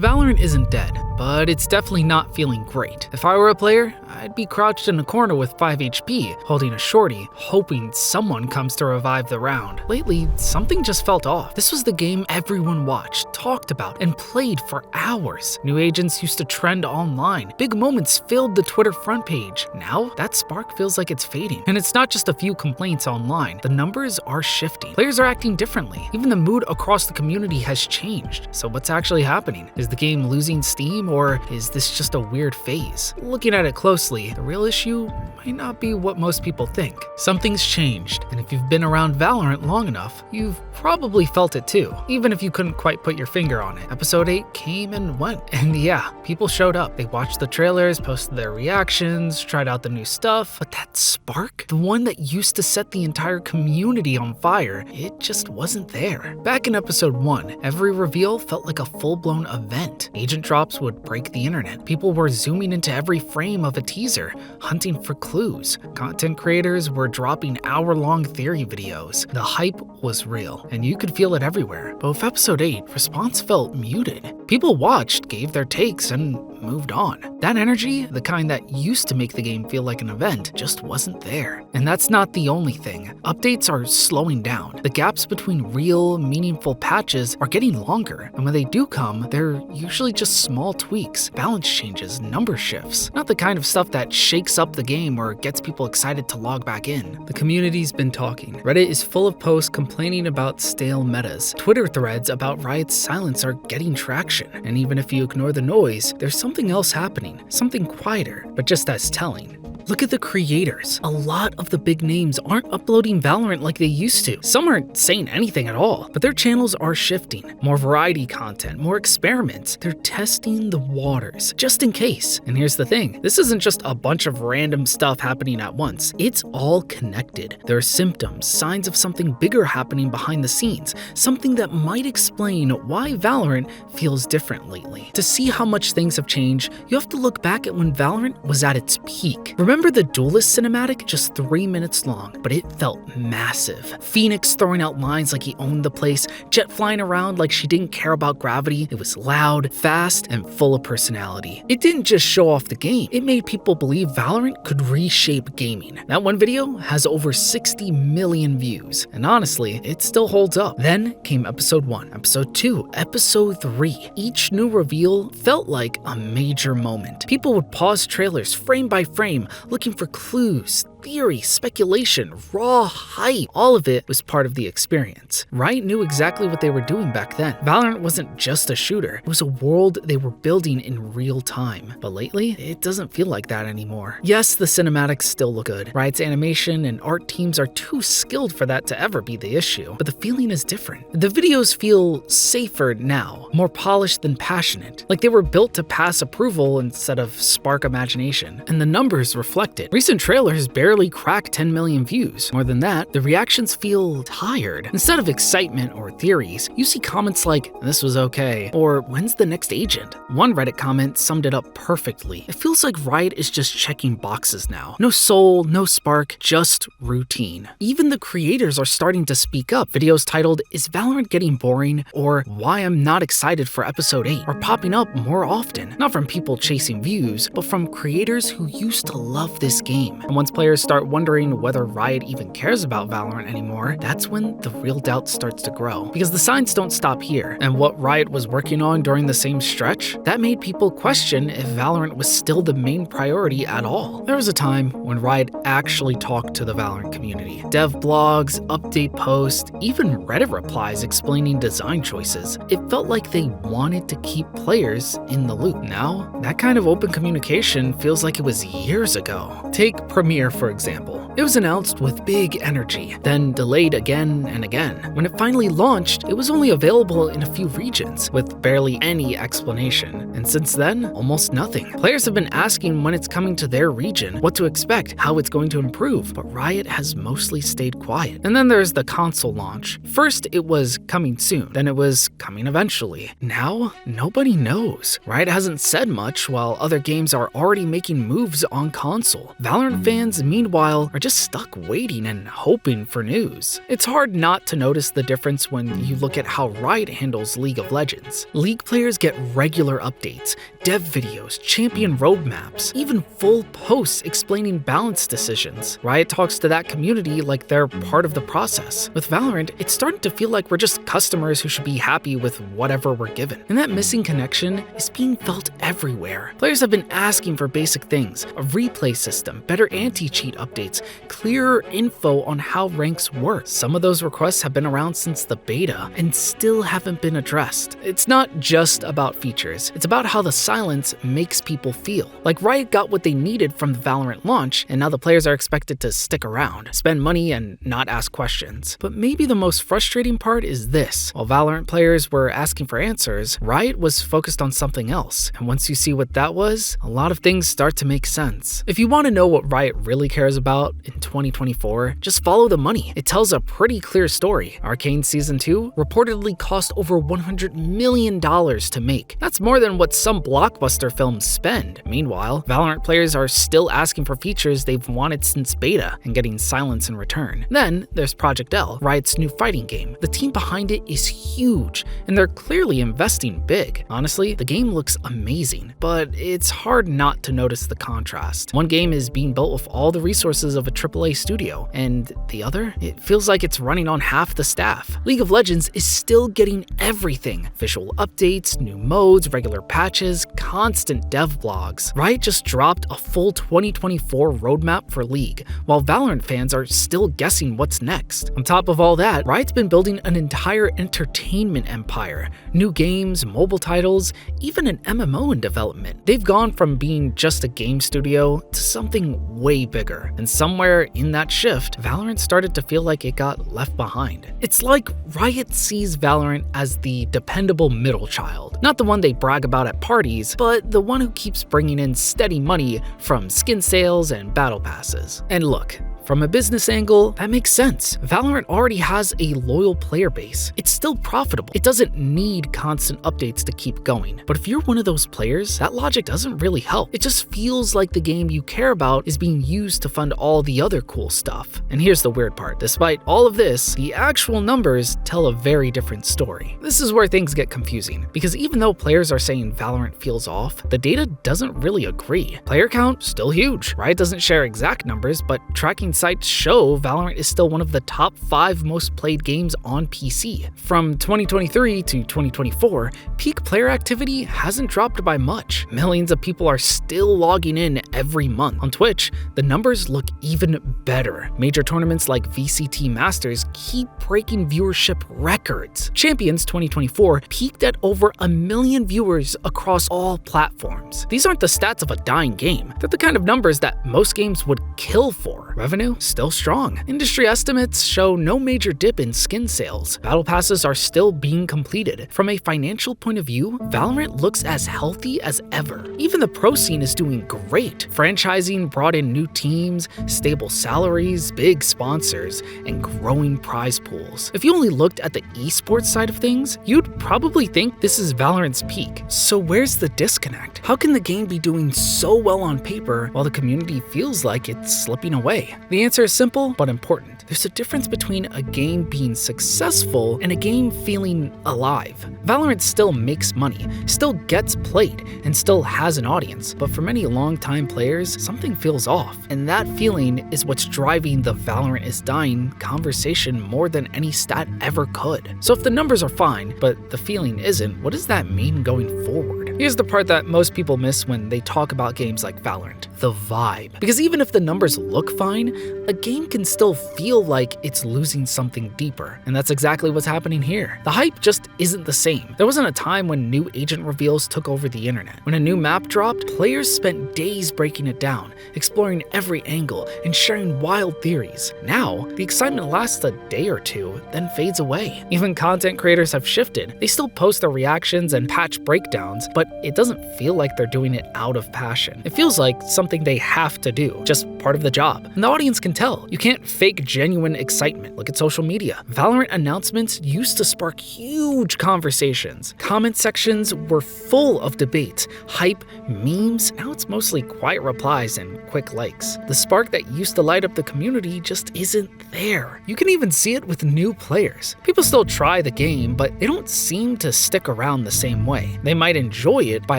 Valorant isn't dead, but it's definitely not feeling great. If I were a player, I'd be crouched in a corner with 5 HP, holding a shorty, hoping someone comes to revive the round. Lately, something just felt off. This was the game everyone watched, talked about, and played for hours. New agents used to trend online. Big moments filled the Twitter front page. Now, that spark feels like it's fading. And it's not just a few complaints online. The numbers are shifting. Players are acting differently. Even the mood across the community has changed. So what's actually happening? Is the game losing steam, or is this just a weird phase? Looking at it closely, the real issue might not be what most people think. Something's changed, and if you've been around Valorant long enough, you've probably felt it too, even if you couldn't quite put your finger on it. Episode 8 came and went, and yeah, people showed up. They watched the trailers, posted their reactions, tried out the new stuff, but that spark, the one that used to set the entire community on fire, it just wasn't there. Back in episode 1, every reveal felt like a full-blown event. Agent drops would break the internet. People were zooming into every frame of a teaser, hunting for clues. Content creators were dropping hour-long theory videos. The hype was real, and you could feel it everywhere. But with episode 8, response felt muted. People watched, gave their takes, and moved on. That energy, the kind that used to make the game feel like an event, just wasn't there. And that's not the only thing. Updates are slowing down. The gaps between real, meaningful patches are getting longer, and when they do come, they're usually just small tweaks, balance changes, number shifts. Not the kind of stuff that shakes up the game or gets people excited to log back in. The community's been talking. Reddit is full of posts complaining about stale metas. Twitter threads about Riot's silence are getting traction. And even if you ignore the noise, there's something else happening, something quieter, but just as telling. Look at the creators. A lot of the big names aren't uploading Valorant like they used to. Some aren't saying anything at all, but their channels are shifting. More variety content, more experiments. They're testing the waters, just in case. And here's the thing, this isn't just a bunch of random stuff happening at once. It's all connected. There are symptoms, signs of something bigger happening behind the scenes, something that might explain why Valorant feels different lately. To see how much things have changed, you have to look back at when Valorant was at its peak. Remember the Duelist cinematic? Just 3 minutes long, but it felt massive. Phoenix throwing out lines like he owned the place, Jet flying around like she didn't care about gravity. It was loud, fast, and full of personality. It didn't just show off the game, it made people believe Valorant could reshape gaming. That one video has over 60 million views, and honestly, it still holds up. Then came episode 1, episode 2, episode 3. Each new reveal felt like a major moment. People would pause trailers frame by frame, looking for clues, theory, speculation, raw hype. All of it was part of the experience. Riot knew exactly what they were doing back then. Valorant wasn't just a shooter, it was a world they were building in real time. But lately, it doesn't feel like that anymore. Yes, the cinematics still look good. Riot's animation and art teams are too skilled for that to ever be the issue, but the feeling is different. The videos feel safer now, more polished than passionate, like they were built to pass approval instead of spark imagination. And the numbers reflect it. Recent trailers barely crack 10 million views. More than that, the reactions feel tired. Instead of excitement or theories, you see comments like, "This was okay," or "When's the next agent?" One Reddit comment summed it up perfectly. It feels like Riot is just checking boxes now. No soul, no spark, just routine. Even the creators are starting to speak up. Videos titled, "Is Valorant getting boring?" or "Why I'm not excited for episode 8" are popping up more often. Not from people chasing views, but from creators who used to love this game. And once players start wondering whether Riot even cares about Valorant anymore, that's when the real doubt starts to grow. Because the signs don't stop here, and what Riot was working on during the same stretch, that made people question if Valorant was still the main priority at all. There was a time when Riot actually talked to the Valorant community. Dev blogs, update posts, even Reddit replies explaining design choices. It felt like they wanted to keep players in the loop. Now, that kind of open communication feels like it was years ago. Take Premiere, for example. It was announced with big energy, then delayed again and again. When it finally launched, it was only available in a few regions, with barely any explanation. And since then, almost nothing. Players have been asking when it's coming to their region, what to expect, how it's going to improve, but Riot has mostly stayed quiet. And then there's the console launch. First, it was coming soon, then it was coming eventually. Now, nobody knows. Riot hasn't said much, while other games are already making moves on console. Valorant fans meanwhile are just stuck waiting and hoping for news. It's hard not to notice the difference when you look at how Riot handles League of Legends. League players get regular updates, dev videos, champion roadmaps, even full posts explaining balance decisions. Riot talks to that community like they're part of the process. With Valorant, it's starting to feel like we're just customers who should be happy with whatever we're given. And that missing connection is being felt everywhere. Players have been asking for basic things: a replay system, better anti-cheat updates, clearer info on how ranks work. Some of those requests have been around since the beta and still haven't been addressed. It's not just about features, it's about how the silence makes people feel. Like Riot got what they needed from the Valorant launch, and now the players are expected to stick around, spend money, and not ask questions. But maybe the most frustrating part is this: while Valorant players were asking for answers, Riot was focused on something else. And once you see what that was, a lot of things start to make sense. If you want to know what Riot really cares about in 2024, just follow the money. It tells a pretty clear story. Arcane Season 2 reportedly cost over $100 million to make. That's more than what some blockbuster films spend. Meanwhile, Valorant players are still asking for features they've wanted since beta and getting silence in return. Then there's Project L, Riot's new fighting game. The team behind it is huge, and they're clearly investing big. Honestly, the game looks amazing, but it's hard not to notice the contrast. One game is being built with all the resources of a AAA studio, and the other, it feels like it's running on half the staff. League of Legends is still getting everything: visual updates, new modes, regular patches, constant dev blogs. Riot just dropped a full 2024 roadmap for League, while Valorant fans are still guessing what's next. On top of all that, Riot's been building an entire entertainment empire: new games, mobile titles, even an MMO in development. They've gone from being just a game studio to something way bigger, and somewhere in that shift, Valorant started to feel like it got left behind. It's like Riot sees Valorant as the dependable middle child, not the one they brag about at parties, but the one who keeps bringing in steady money from skin sales and battle passes. And look, from a business angle, that makes sense. Valorant already has a loyal player base. It's still profitable. It doesn't need constant updates to keep going. But if you're one of those players, that logic doesn't really help. It just feels like the game you care about is being used to fund all the other cool stuff. And here's the weird part: despite all of this, the actual numbers tell a very different story. This is where things get confusing, because even though players are saying Valorant feels off, the data doesn't really agree. Player count, still huge. Riot doesn't share exact numbers, but tracking sites show Valorant is still one of the top 5 most played games on PC. From 2023 to 2024, peak player activity hasn't dropped by much. Millions of people are still logging in every month. On Twitch, the numbers look even better. Major tournaments like VCT Masters keep breaking viewership records. Champions 2024 peaked at over 1 million viewers across all platforms. These aren't the stats of a dying game. They're the kind of numbers that most games would kill for. Revenue still strong. Industry estimates show no major dip in skin sales. Battle passes are still being completed. From a financial point of view, Valorant looks as healthy as ever. Even the pro scene is doing great. Franchising brought in new teams, stable salaries, big sponsors, and growing prize pools. If you only looked at the esports side of things, you'd probably think this is Valorant's peak. So where's the disconnect? How can the game be doing so well on paper while the community feels like it's slipping away? The answer is simple but important. There's a difference between a game being successful and a game feeling alive. Valorant still makes money, still gets played, and still has an audience, but for many longtime players, something feels off. And that feeling is what's driving the Valorant is dying conversation more than any stat ever could. So if the numbers are fine, but the feeling isn't, what does that mean going forward? Here's the part that most people miss when they talk about games like Valorant: the vibe. Because even if the numbers look fine, a game can still feel like it's losing something deeper. And that's exactly what's happening here. The hype just isn't the same. There wasn't a time when new agent reveals took over the internet. When a new map dropped, players spent days breaking it down, exploring every angle, and sharing wild theories. Now, the excitement lasts a day or two, then fades away. Even content creators have shifted. They still post their reactions and patch breakdowns, but it doesn't feel like they're doing it out of passion. It feels like something something they have to do, just part of the job. And the audience can tell. You can't fake genuine excitement. Look at social media. Valorant announcements used to spark huge conversations. Comment sections were full of debates, hype, memes. Now it's mostly quiet replies and quick likes. The spark that used to light up the community just isn't there. You can even see it with new players. People still try the game, but they don't seem to stick around the same way. They might enjoy it, buy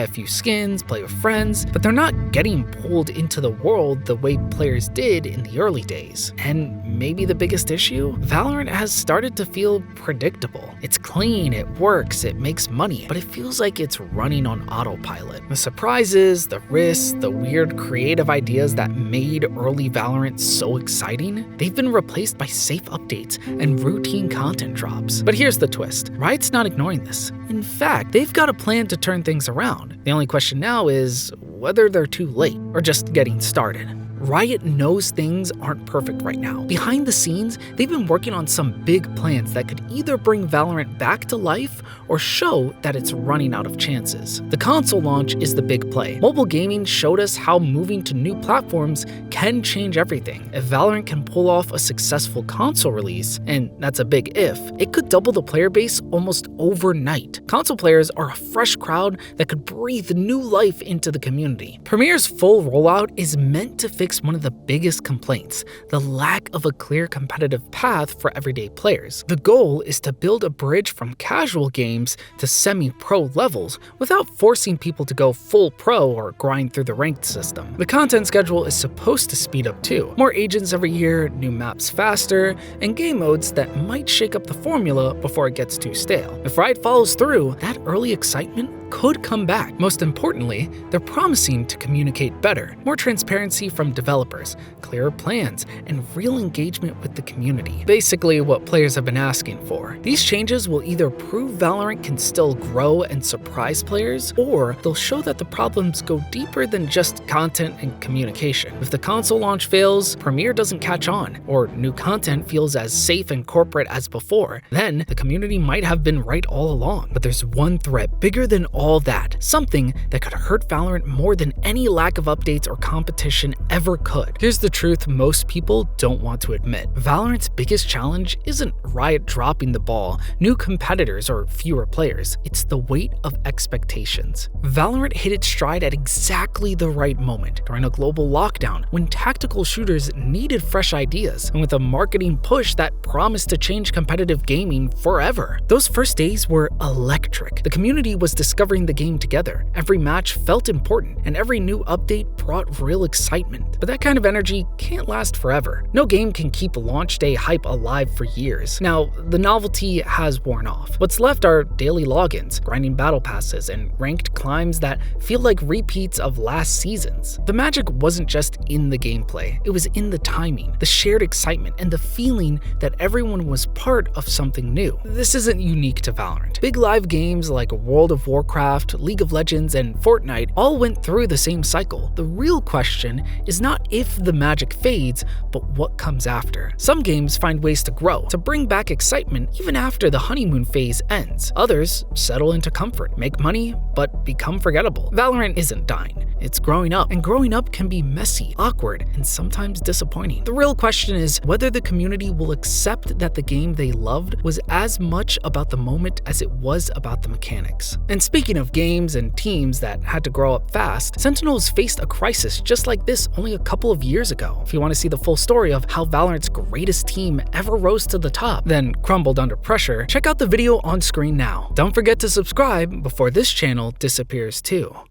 a few skins, play with friends, but they're not getting pulled into the world the way players did in the early days. And maybe the biggest issue? Valorant has started to feel predictable. It's clean, it works, it makes money, but it feels like it's running on autopilot. The surprises, the risks, the weird creative ideas that made early Valorant so exciting, they've been replaced by safe updates and routine content drops. But here's the twist. Riot's not ignoring this. In fact, they've got a plan to turn things around. The only question now is whether they're too late or just getting started. Riot knows things aren't perfect right now. Behind the scenes, they've been working on some big plans that could either bring Valorant back to life or show that it's running out of chances. The console launch is the big play. Mobile gaming showed us how moving to new platforms can change everything. If Valorant can pull off a successful console release, and that's a big if, it could double the player base almost overnight. Console players are a fresh crowd that could breathe new life into the community. Premier's full rollout is meant to fix one of the biggest complaints, the lack of a clear competitive path for everyday players. The goal is to build a bridge from casual games to semi-pro levels without forcing people to go full pro or grind through the ranked system. The content schedule is supposed to speed up too. More agents every year, new maps faster, and game modes that might shake up the formula before it gets too stale. If Riot follows through, that early excitement could come back. Most importantly, they're promising to communicate better, more transparency from developers, clearer plans, and real engagement with the community. Basically what players have been asking for. These changes will either prove Valorant can still grow and surprise players, or they'll show that the problems go deeper than just content and communication. If the console launch fails, Premier doesn't catch on, or new content feels as safe and corporate as before, then the community might have been right all along. But there's one threat bigger than all that, something that could hurt Valorant more than any lack of updates or competition ever could. Here's the truth most people don't want to admit. Valorant's biggest challenge isn't Riot dropping the ball, new competitors, or fewer players. It's the weight of expectations. Valorant hit its stride at exactly the right moment, during a global lockdown, when tactical shooters needed fresh ideas, and with a marketing push that promised to change competitive gaming forever. Those first days were electric. The community was discovering the game together. Every match felt important, and every new update brought real excitement. But that kind of energy can't last forever. No game can keep launch day hype alive for years. Now, the novelty has worn off. What's left are daily logins, grinding battle passes, and ranked climbs that feel like repeats of last seasons. The magic wasn't just in the gameplay, it was in the timing, the shared excitement, and the feeling that everyone was part of something new. This isn't unique to Valorant. Big live games like World of Warcraft, League of Legends, and Fortnite all went through the same cycle. The real question is not if the magic fades, but what comes after. Some games find ways to grow, to bring back excitement even after the honeymoon phase ends. Others settle into comfort, make money, but become forgettable. Valorant isn't dying. It's growing up, and growing up can be messy, awkward, and sometimes disappointing. The real question is whether the community will accept that the game they loved was as much about the moment as it was about the mechanics. And speaking of games and teams that had to grow up fast, Sentinels faced a crisis just like this only a couple of years ago. If you want to see the full story of how Valorant's greatest team ever rose to the top, then crumbled under pressure, check out the video on screen now. Don't forget to subscribe before this channel disappears too.